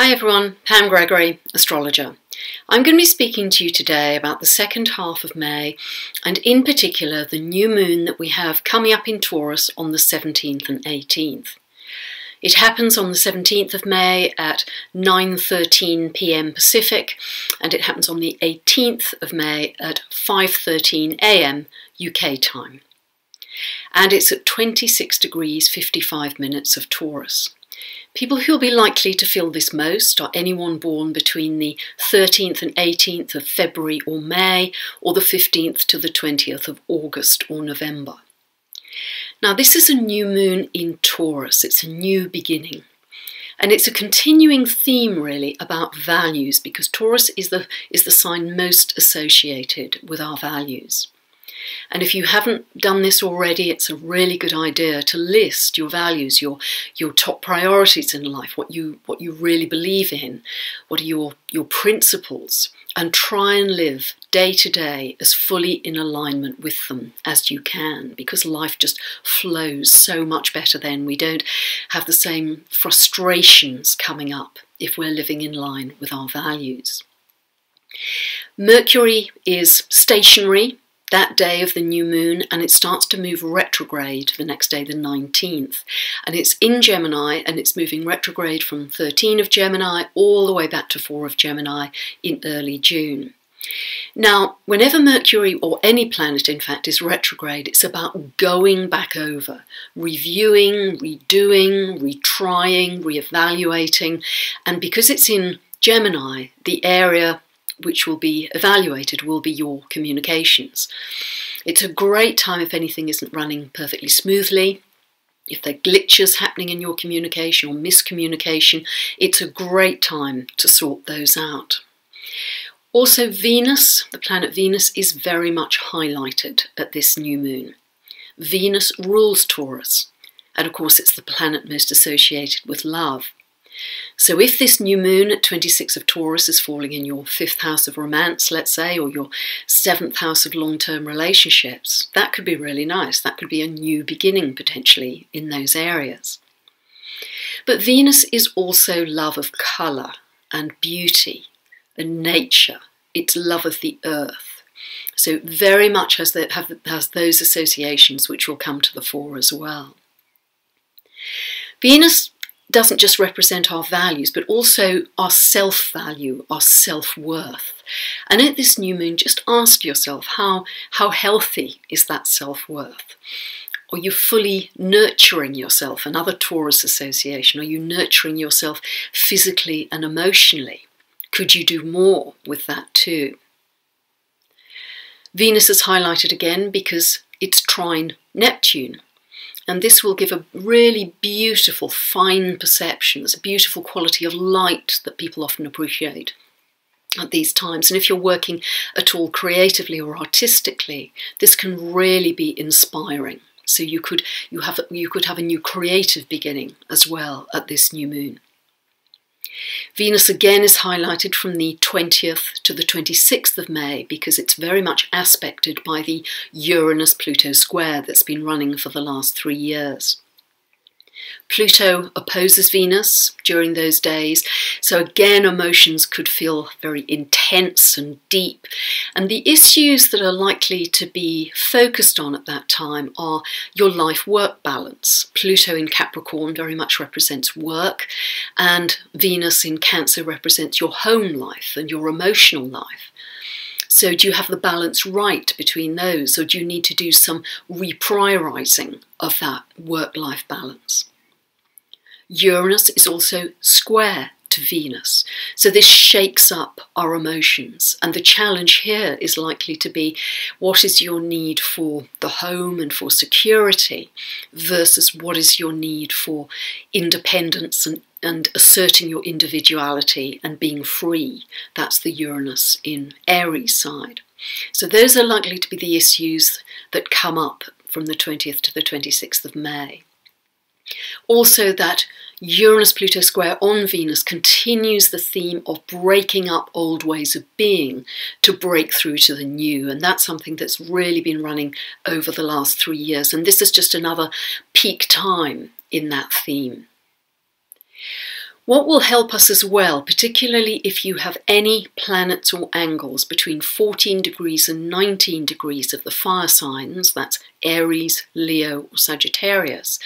Hi everyone, Pam Gregory, astrologer. I'm going to be speaking to you today about the second half of May and in particular the new moon that we have coming up in Taurus on the 17th and 18th. It happens on the 17th of May at 9:13 p.m. Pacific and it happens on the 18th of May at 5:13 a.m. UK time. And it's at 26 degrees 55 minutes of Taurus. People who will be likely to feel this most are anyone born between the 13th and 18th of February or May, or the 15th to the 20th of August or November. Now this is a new moon in Taurus, it's a new beginning. And it's a continuing theme really about values, because Taurus is the sign most associated with our values. And if you haven't done this already, it's a really good idea to list your values, your top priorities in life, what you really believe in, what are your principles, and try and live day to day as fully in alignment with them as you can, because life just flows so much better then. We don't have the same frustrations coming up if we're living in line with our values. Mercury is stationary that day of the new moon, and it starts to move retrograde the next day, the 19th. And it's in Gemini, and it's moving retrograde from 13 of Gemini all the way back to 4 of Gemini in early June. Now, whenever Mercury, or any planet in fact, is retrograde, it's about going back over, reviewing, redoing, retrying, reevaluating. And because it's in Gemini, the area which will be evaluated will be your communications. It's a great time if anything isn't running perfectly smoothly, if there are glitches happening in your communication or miscommunication, it's a great time to sort those out. Also Venus, the planet Venus, is very much highlighted at this new moon. Venus rules Taurus, and of course it's the planet most associated with love. So if this new moon at 26 of Taurus is falling in your 5th house of romance, let's say, or your 7th house of long-term relationships, that could be really nice. That could be a new beginning potentially in those areas. But Venus is also love of colour and beauty and nature. It's love of the earth. So very much has those associations which will come to the fore as well. Venus doesn't just represent our values, but also our self-value, our self-worth. And at this new moon, just ask yourself, how healthy is that self-worth? Are you fully nurturing yourself? Another Taurus association. Are you nurturing yourself physically and emotionally? Could you do more with that too? Venus is highlighted again because it's trine Neptune. And this will give a really beautiful, fine perception. It's a beautiful quality of light that people often appreciate at these times. And if you're working at all creatively or artistically, this can really be inspiring. So you could have a new creative beginning as well at this new moon. Venus again is highlighted from the 20th to the 26th of May because it's very much aspected by the Uranus-Pluto square that's been running for the last 3 years. Pluto opposes Venus during those days, so again emotions could feel very intense and deep. And the issues that are likely to be focused on at that time are your life-work balance. Pluto in Capricorn very much represents work, and Venus in Cancer represents your home life and your emotional life. So do you have the balance right between those, or do you need to do some reprioritizing of that work-life balance? Uranus is also square to Venus, so this shakes up our emotions, and the challenge here is likely to be what is your need for the home and for security versus what is your need for independence and asserting your individuality and being free. That's the Uranus in Aries side. So those are likely to be the issues that come up from the 20th to the 26th of May. Also, that Uranus-Pluto square on Venus continues the theme of breaking up old ways of being to break through to the new, and that's something that's really been running over the last 3 years, and this is just another peak time in that theme. What will help us as well, particularly if you have any planets or angles between 14 degrees and 19 degrees of the fire signs, that's Aries, Leo or Sagittarius,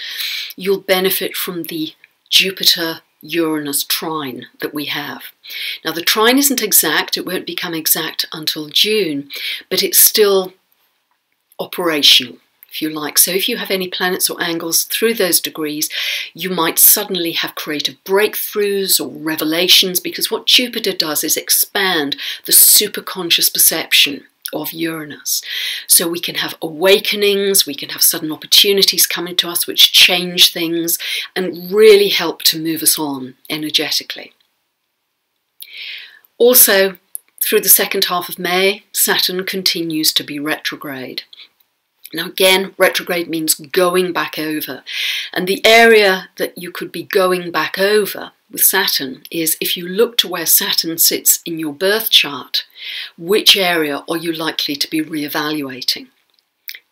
you'll benefit from the Jupiter-Uranus trine that we have. Now the trine isn't exact, it won't become exact until June, but it's still operational, if you like. So if you have any planets or angles through those degrees, you might suddenly have creative breakthroughs or revelations, because what Jupiter does is expand the superconscious perception of Uranus. So we can have awakenings, we can have sudden opportunities coming to us which change things and really help to move us on energetically. Also, through the second half of May, Saturn continues to be retrograde. Now again, retrograde means going back over. And the area that you could be going back over with Saturn is, if you look to where Saturn sits in your birth chart, which area are you likely to be re-evaluating?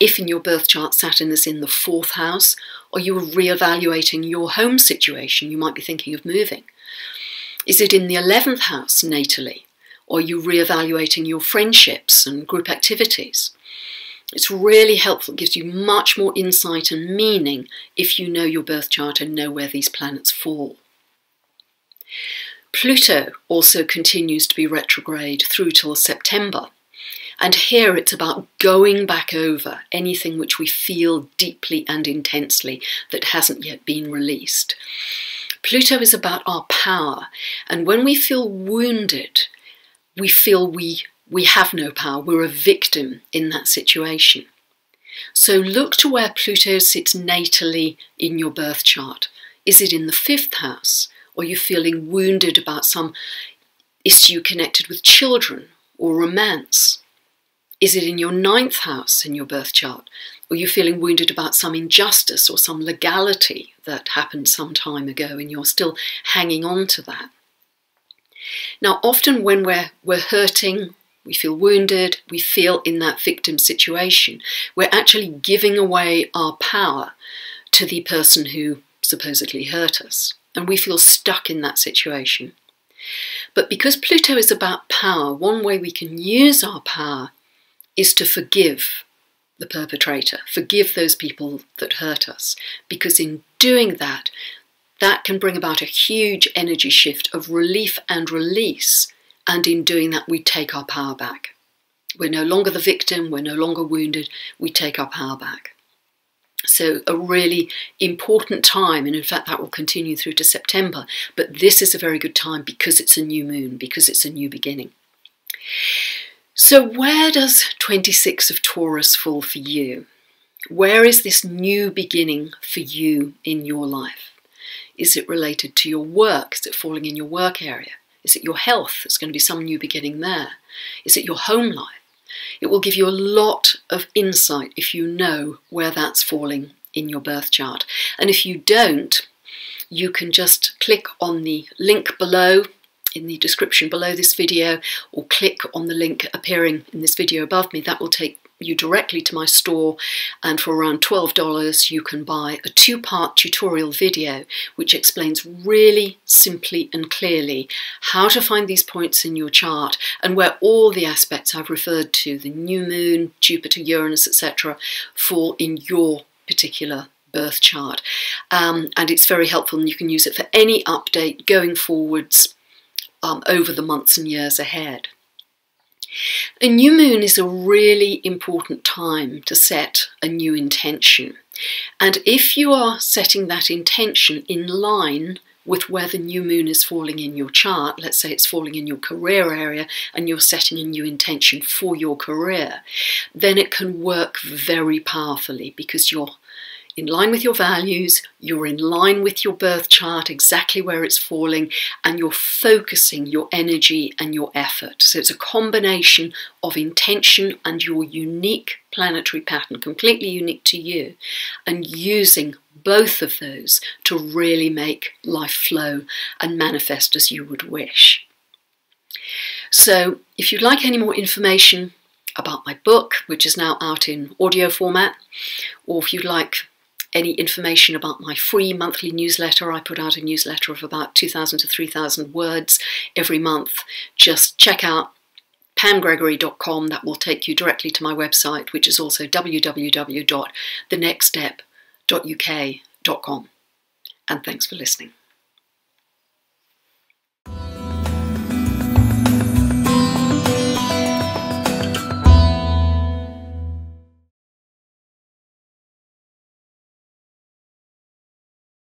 If in your birth chart Saturn is in the 4th house, are you re-evaluating your home situation? You might be thinking of moving. Is it in the 11th house natally? Or are you re-evaluating your friendships and group activities? It's really helpful, it gives you much more insight and meaning if you know your birth chart and know where these planets fall. Pluto also continues to be retrograde through till September. And here it's about going back over anything which we feel deeply and intensely that hasn't yet been released. Pluto is about our power, and when we feel wounded, we feel we have no power, we're a victim in that situation. So look to where Pluto sits natally in your birth chart. Is it in the 5th house? Or are you feeling wounded about some issue connected with children or romance? Is it in your 9th house in your birth chart? Or are you feeling wounded about some injustice or some legality that happened some time ago and you're still hanging on to that? Now often when we're hurting, we feel wounded, we feel in that victim situation, we're actually giving away our power to the person who supposedly hurt us, and we feel stuck in that situation. But because Pluto is about power, one way we can use our power is to forgive the perpetrator, forgive those people that hurt us, because in doing that, that can bring about a huge energy shift of relief and release. And in doing that, we take our power back. We're no longer the victim, we're no longer wounded, we take our power back. So a really important time, and in fact that will continue through to September, but this is a very good time because it's a new moon, because it's a new beginning. So where does 26 of Taurus fall for you? Where is this new beginning for you in your life? Is it related to your work? Is it falling in your work area? Is it your health? There's going to be some new beginning there. Is it your home life? It will give you a lot of insight if you know where that's falling in your birth chart. And if you don't, you can just click on the link below in the description below this video, or click on the link appearing in this video above me. That will take you directly to my store, and for around $12 you can buy a 2-part tutorial video which explains really simply and clearly how to find these points in your chart and where all the aspects I've referred to, the new moon, Jupiter, Uranus, etc., fall in your particular birth chart. And it's very helpful, and you can use it for any update going forwards over the months and years ahead. A new moon is a really important time to set a new intention. And if you are setting that intention in line with where the new moon is falling in your chart, let's say it's falling in your career area and you're setting a new intention for your career, then it can work very powerfully because you're in line with your values, you're in line with your birth chart, exactly where it's falling, and you're focusing your energy and your effort. So it's a combination of intention and your unique planetary pattern, completely unique to you, and using both of those to really make life flow and manifest as you would wish. So if you'd like any more information about my book, which is now out in audio format, or if you'd like any information about my free monthly newsletter, I put out a newsletter of about 2,000 to 3,000 words every month. Just check out pamgregory.com. That will take you directly to my website, which is also www.thenextstep.uk.com. And thanks for listening.